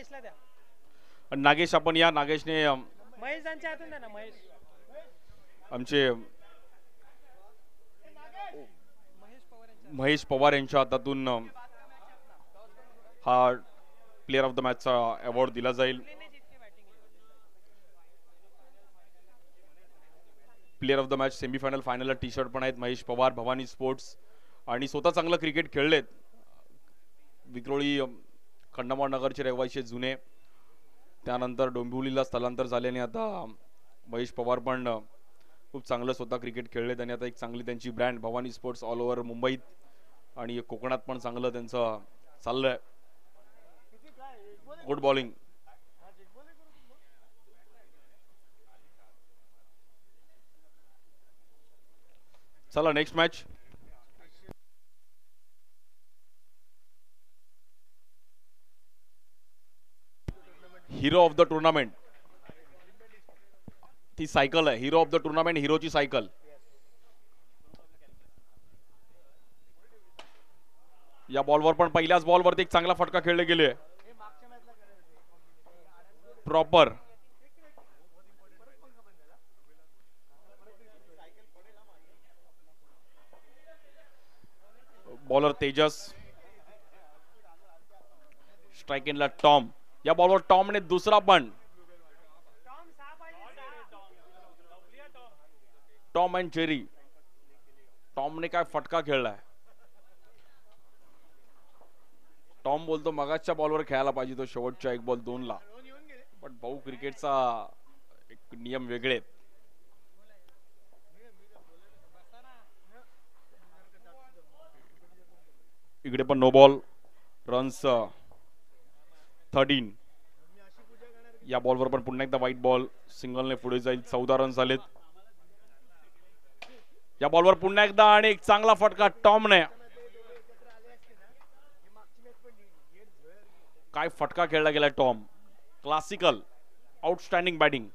नागेशला द्या. नागेश आपण या. नागेशने महेश यांच्या हातून द्या ना. महेश आमचे महेश पवार यांच्या हातातून हा प्लेअर ऑफ द मॅचचा अवॉर्ड दिला जाईल. Player of the match semifinal फायनलला टी शर्ट पण आहेत महेश पवार, भवानी स्पोर्ट्स, आणि स्वतः चांगलं क्रिकेट खेळलेत. विक्रोळी खंडामाळ नगरचे रहिवासी जुने, त्यानंतर डोंबिवलीला स्थलांतर झाल्याने आता महेश पवार पण खूप चांगलं स्वतः क्रिकेट खेळलेत आणि आता एक चांगली त्यांची brand Bhavani sports all over मुंबईत आणि कोकणात पण चांगलं त्यांचं चाललंय. Good bowling. चला next match. Hero of the tournament, ती सायकल आहे. हिरो ऑफ द टुर्नामेंट, हिरोची सायकल. या बॉलवर पण पहिल्याच बॉलवरती एक चांगला फटका खेळले गेले. प्रॉपर बॉलर तेजस, स्ट्राइक एंडला टॉम. या बॉलवर टॉमने दुसरा पण, टॉम अँड जेरी. टॉमने काय फटका खेळलाय. टॉम बोलतो मगाच्या बॉलवर खेळायला पाहिजे तो, शेवटच्या 1 बॉल 2 ला. पण भाऊ क्रिकेटचा एक नियम वेगळे आहेत. इकडे पण नो बॉल. रन्स 13. या बॉलवर पण पुन्हा एकदा व्हाईट बॉल. सिंगलने पुढे जाईल. 14 रन झालेत. या बॉलवर पुन्हा एकदा आणि एक चांगला फटका टॉमने. काय फटका खेळला गेला टॉम. Classical outstanding batting.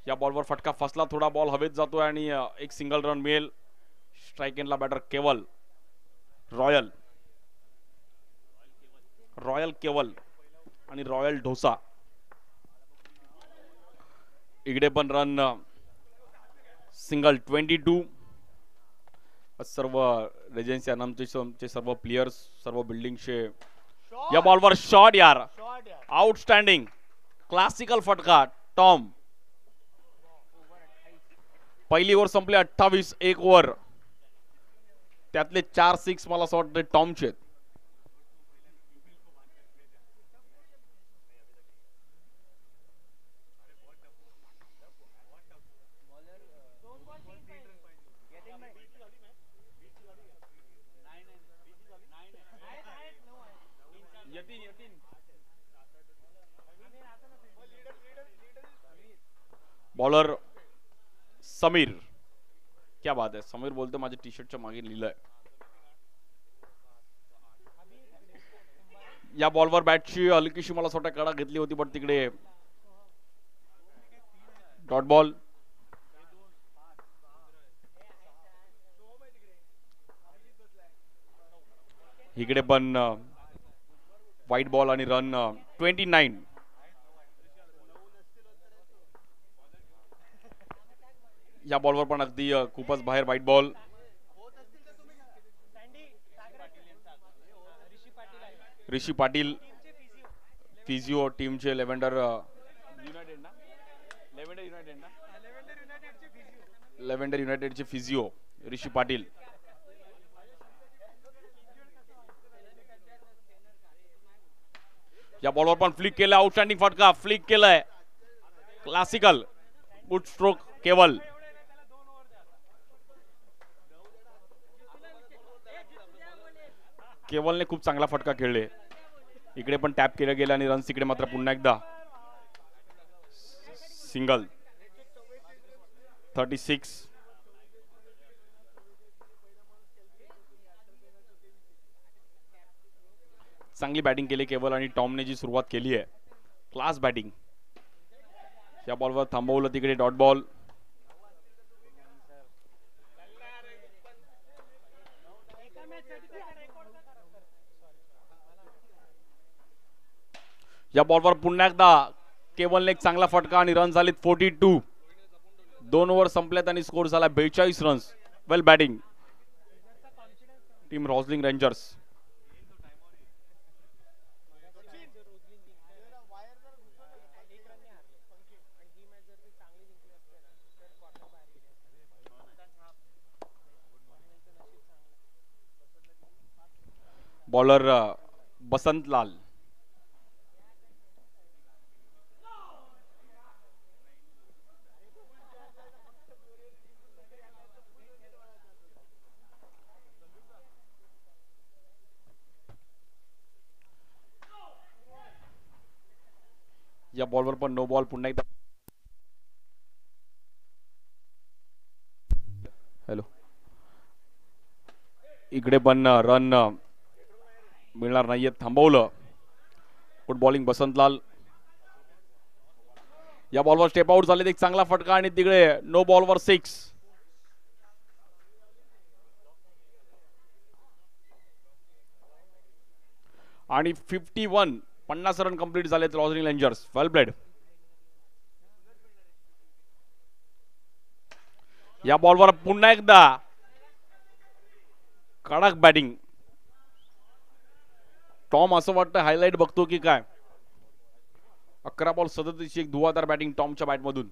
या बॉलवर फटका फसला. थोडा बॉल हवेत जातोय आणि एक सिंगल रन मिळेल. स्ट्राइक एंडला बॅटर केवल, रॉयल केवल आणि रॉयल ढोसा. इकडे पण रन सिंगल 22. सर्व रेजेन्सी अनामचे सर्व प्लेयर्स, सर्व बिल्डिंगचे. या बॉलवर शॉट यार, आउटस्टँडिंग क्लासिकल फटका टॉम. पहिली ओव्हर संपली 28. 1 ओव्हर त्यातले 4 6 मला असं वाटतं टॉमचे. बॉलर समीर, क्या बात आहे. समीर बोलतो माझ्या टी शर्टच्या मागे लिहिलंय. या बॉलवर बॅटची हलकीशी मला स्वतः कडा घेतली होती पण तिकडे डॉट बॉल. इकडे पण व्हाईट बॉल आणि रन 29. या बॉलवर पण अगदी खूपच बाहेर व्हाईट बॉल. ऋषी पाटील फिजिओ टीमचे लेव्हेंडर युनायटेडचे फिजिओ ऋषी पाटील. या बॉलवर पण फ्लिक केलं. आउटस्टँडिंग फटका फ्लिक केलाय. क्लासिकल गुड स्ट्रोक केवल. केवलने खूप चांगला फटका खेळले. इकडे पण टॅप केलं गेलं आणि रन्स इकडे मात्र पुन्हा एकदा सिंगल 36. चांगली बॅटिंग केली केवल आणि टॉमने जी सुरुवात केली आहे क्लास बॅटिंग. या बॉलवर थांबवलं तिकडे डॉट बॉल. या बॉलवर पुन्हा एकदा केवलने एक चांगला फटका आणि रन झालेत 42. 2 ओव्हर संपल्यात आणि स्कोर झाला 42 runs. Well batting team Rosling Rangers. Bowler Basant Lal. या बॉलवर पण नो बॉल. पुन्हा एकदा हॅलो. इकडे पण रन मिळणार नाहीये. थांबवलं. Good bowling Basantlal. या बॉलवर स्टेप आउट झाले. एक चांगला फटका आणि तिकडे नो बॉलवर 6. आणि 50 रन कंप्लीट झालेत रॉझलिंग रेंजर्स. वेल प्लेड. या बॉलवर पुन्हा एकदा कडक बॅटिंग. टॉम असं वाटतं हायलाइट बघतो की काय. 11 बॉल 37 एक धुवाधार बॅटिंग टॉमच्या बॅटमधून.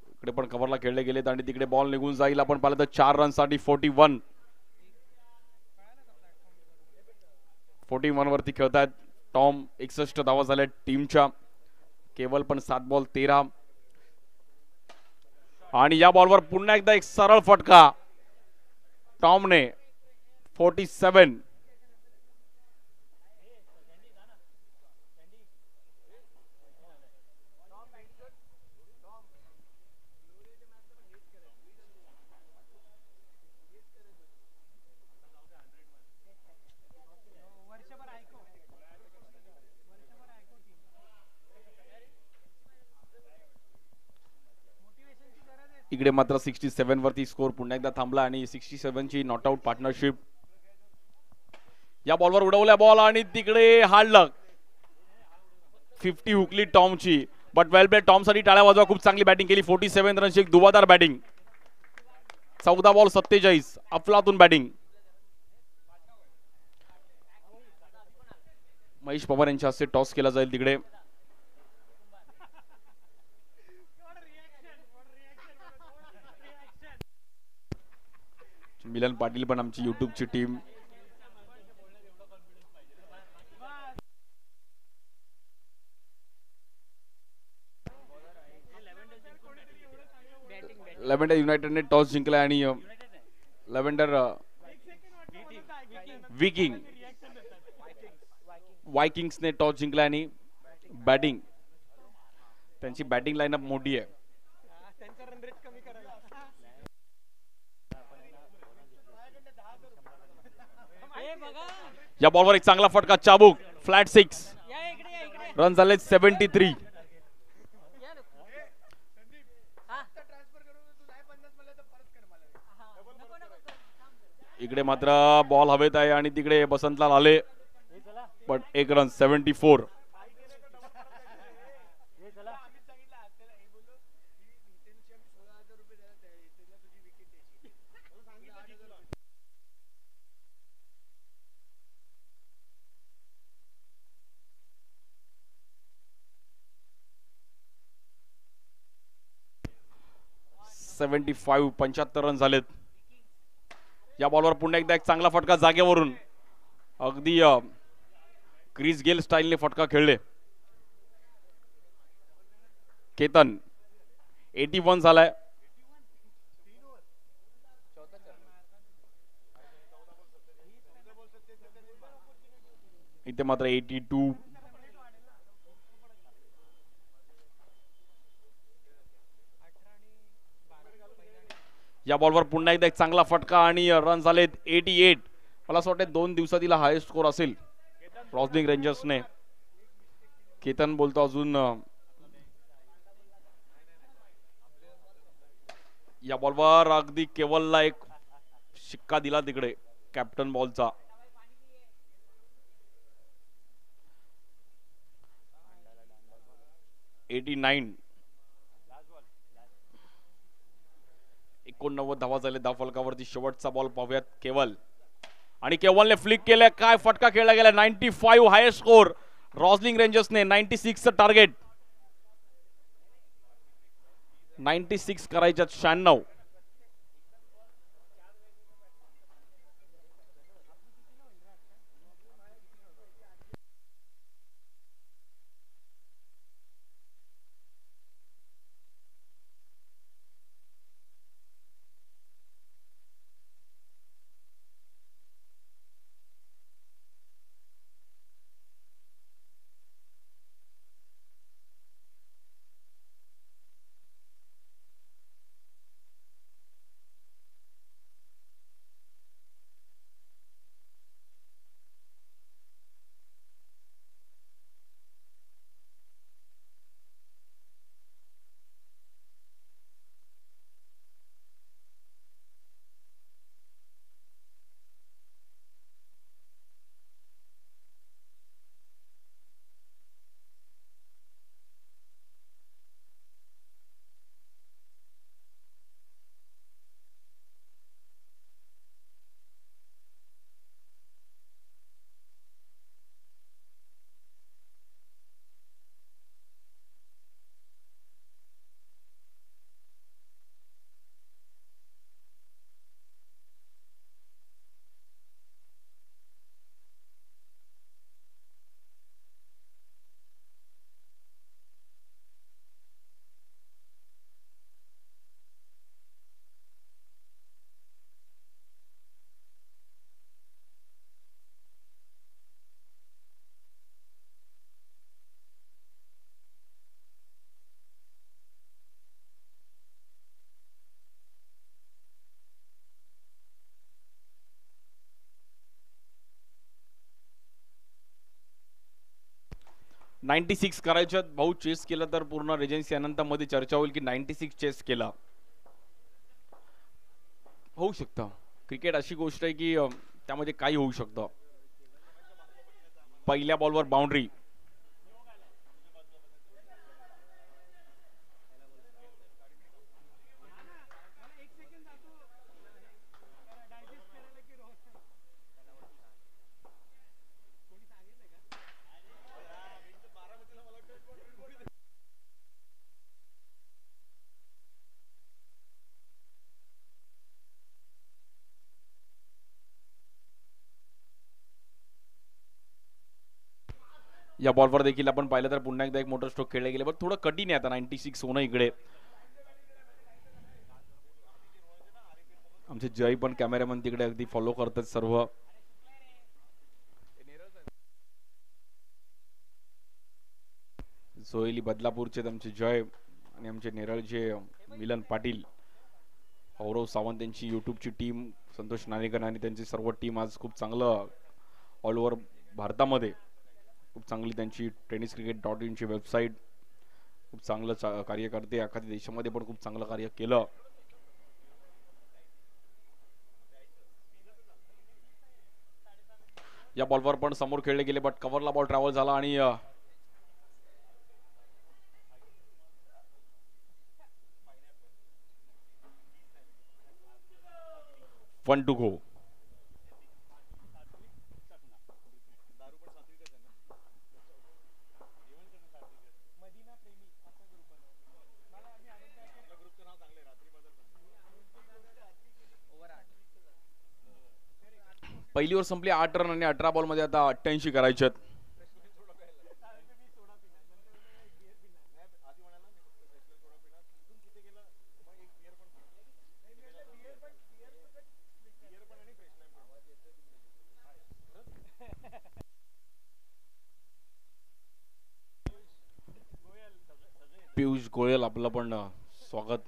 इकडे पण कव्हरला खेळले गेलेत आणि तिकडे बॉल निघून जाईल. आपण पाहिलं तर 4 रन साठी 41 वरती खेळतायत टॉम. 61 धावा झाल्या टीमच्या. केवल पण 7 बॉल 13. आणि या बॉलवर पुन्हा एकदा एक सरळ फटका टॉमने. 47. इकडे मात्र 67 वरती स्कोर पुन्हा एकदा थांबला आणि 67 ची नॉट आउट पार्टनरशिप. या बॉलवर उडवल्या बॉल आणि तिकडे हार्ड लक. 50 हुकली टॉमची. But well played. टॉम साठी टाळ्या वाजवा. खूप चांगली बॅटिंग केली. 47 रनची एक धुवाधार बॅटिंग. 14 बॉल 47 अफलातून बॅटिंग. महेश पवार यांच्या हस्ते टॉस केला जाईल तिकडे. मिलन पाटील पण आमची युट्यूबची टीम. लेव्हेंडर युनायटेडने टॉस जिंकला आणि लेव्हेंडर वायकिंग्सने टॉस जिंकला आणि बॅटिंग. त्यांची बॅटिंग लाईनअप मोठी आहे. या बॉलवर एक चांगला फटका. चाबूक. फ्लॅट 6. रन झाले 73. इकडे मात्र बॉल हवेत आहे आणि तिकडे बसंतलाल आले. पण 1 रन. 74. .75 75 रन झालेत. या बॉलवर पुन्हा एकदा एक चांगला फटका जागेवरून. अगदी क्रिस गेल स्टाईलने फटका खेळले. केतन 81 झालाय. इथे मात्र 82. या बॉलवर पुन्हा एकदा एक चांगला फटका आणि रन झालेत 88. मला असं वाटतं 2 दिवसातील हायेस्ट स्कोर असेल रॉझलिंग रेंजर्सने. केतन बोलतो अजून. या बॉलवर अगदी केवलला एक शिक्का दिला तिकडे कॅप्टन बॉलचा. 89. 89 धावा झाले धाव फलकावरती. शेवटचा बॉल पाहूयात. केवल आणि केवलने फ्लिक केलं. काय फटका खेळला गेला. 95 हायेस्ट स्कोर. रॉझलिंग रेंजर्सने 96 चं टार्गेट. 96 करायच्यात 96. नाईन्टी सिक्स करायच्यात. भाऊ चेस केलं तर पूर्ण रेजन्सी अनंतामध्ये चर्चा होईल की 96 चेस केला. होऊ शकतं. क्रिकेट अशी गोष्ट आहे की त्यामध्ये काही होऊ शकतं. पहिल्या बॉलवर बाउंड्री. या बॉलवर देखील आपण पाहिलं तर पुन्हा एकदा एक मोटर स्ट्रोक खेळले गेले. पण थोडं कठीण आहे आता 96 होणं इकडे. आमचे जय पण कॅमेरामन तिकडे अगदी फॉलो करतात सर्व. सोयली बदलापूरचे आमचे जय आणि आमचे नेरळचे मिलन पाटील, गौरव सावंत यांची युट्यूबची टीम, संतोष नाणेकर आणि त्यांची सर्व टीम आज खूप चांगलं ऑल ओव्हर भारतामध्ये खूप चांगली त्यांची tenniscricket.in ची वेबसाईट खूप चांगलं कार्य करते. एखाद्या देशामध्ये पण खूप चांगलं कार्य केलं. या बॉलवर पण समोर खेळले गेले बट कव्हरला बॉल ट्रॅव्हल झाला आणि 1 to go. पहिली ओव्हर संपली 8 रन आणि 18 बॉल मध्ये आता 88 करायचे. पियुष गोयल आपलं पण स्वागत.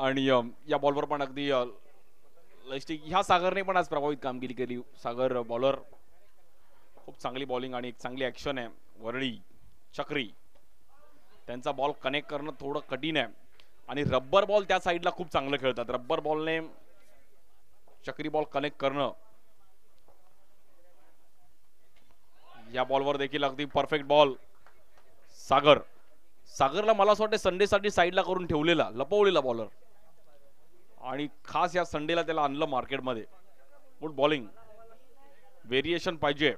आणि या बॉलवर पण अगदी लष्टी ह्या सागरने पण आज प्रभावित कामगिरी केली. सागर बॉलर खूप चांगली बॉलिंग आणि एक चांगली ऍक्शन आहे. वरळी चक्री त्यांचा बॉल कनेक्ट करणं थोडं कठीण आहे आणि रब्बर बॉल त्या साईडला खूप चांगलं खेळतात. रब्बर बॉलने चक्री बॉल कनेक्ट करणं. या बॉलवर देखील अगदी परफेक्ट बॉल. सागरला मला असं वाटतं संडेसाठी साईडला करून ठेवलेला, लपवलेला बॉलर आणि खास या संडेला त्याला आणलं मार्केटमध्ये. गुड बॉलिंग, व्हेरिएशन पाहिजे.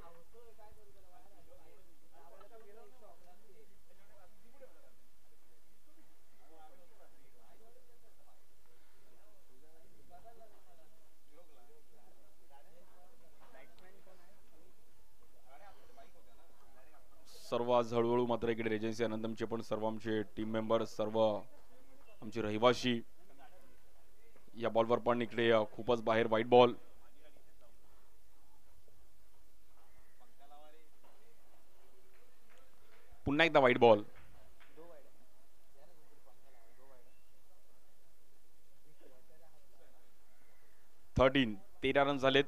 सर्व आज हळूहळू मात्र इकडे रेजन्सी आनंदमचे पण सर्व आमचे टीम मेंबर, सर्व आमचे रहिवाशी. या बॉलवर पण इकडे खूपच बाहेर वाईट बॉल. पुन्हा एकदा वाईट बॉल. 13 रन झालेत.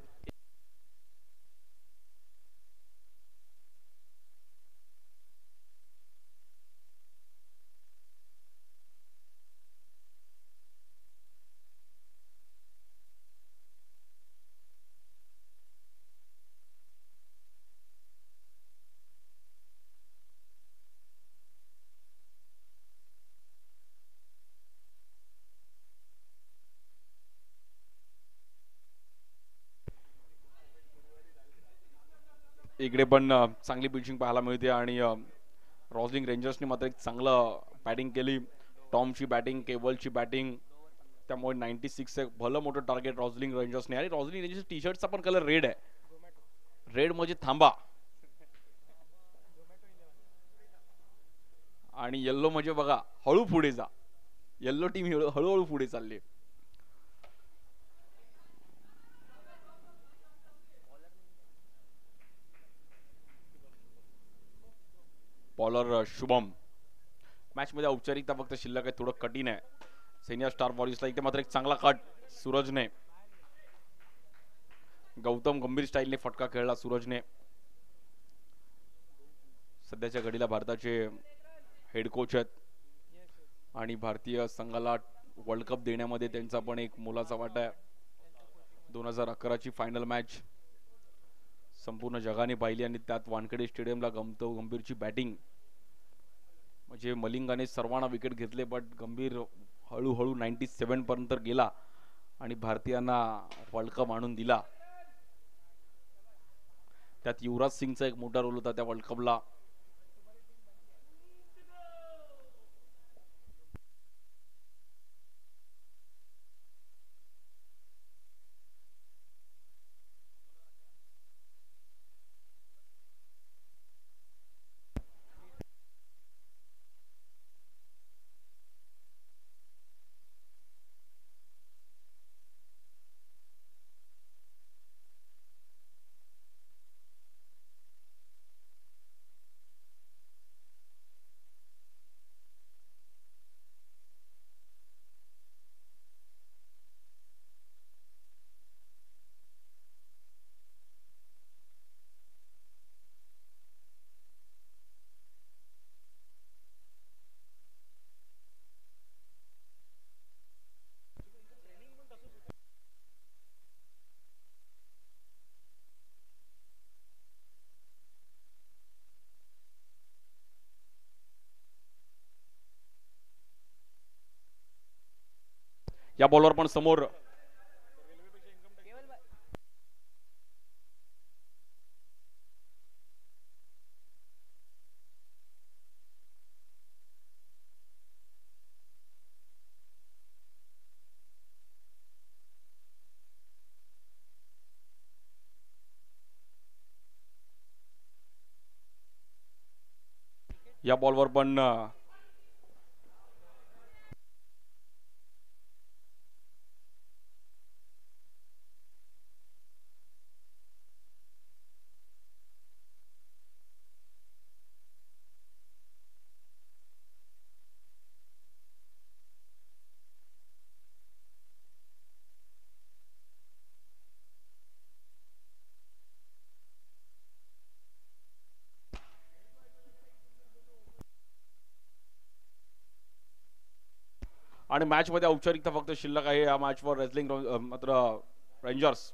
इकडे पण चांगली पिचिंग पाहायला मिळते आणि रॉझलिंग रेंजर्सने मात्र एक चांगलं बॅटिंग केली. टॉमची बॅटिंग, केवलची बॅटिंग, त्यामुळे 96 एक भलं मोठं टार्गेट रॉझलिंग रेंजर्सने. आणि रॉझलिंग रेंजर्स टी शर्टचा पण कलर रेड आहे. रेड म्हणजे थांबा आणि येल्लो म्हणजे बघा हळू पुढे जा. येल्लो टीम हळूहळू पुढे चालली. बॉलर शुभम. मॅच मध्ये औपचारिकता फक्त शिल्लक आहे, थोडं कठीण आहे. सिनियर स्टार बॉलिंगला इथे मात्र एक चांगला कट सूरजने. गौतम गंभीर स्टाईलने फटका खेळला सूरजने. सध्याच्या घडीला भारताचे हेड कोच आहेत आणि भारतीय संघाला वर्ल्ड कप देण्यामध्ये त्यांचा पण एक मोलाचा वाटा आहे. 2011ची फायनल मॅच संपूर्ण जगाने पाहिली आणि त्यात वानखेडे स्टेडियमला गौतम गंभीरची बॅटिंग. म्हणजे मलिंगाने सर्वांना विकेट घेतले, बट गंभीर हळूहळू 97 पर्यंत गेला आणि भारतीयांना वर्ल्ड कप आणून दिला. त्यात युवराज सिंगचा एक मोठा रोल होता त्या वर्ल्ड कपला. या बॉलवर पण समोर या बॉलवर पण आणि मॅचमध्ये औपचारिकता फक्त शिल्लक आहे या मॅचवर रेसलिंग मात्र रेंजर्स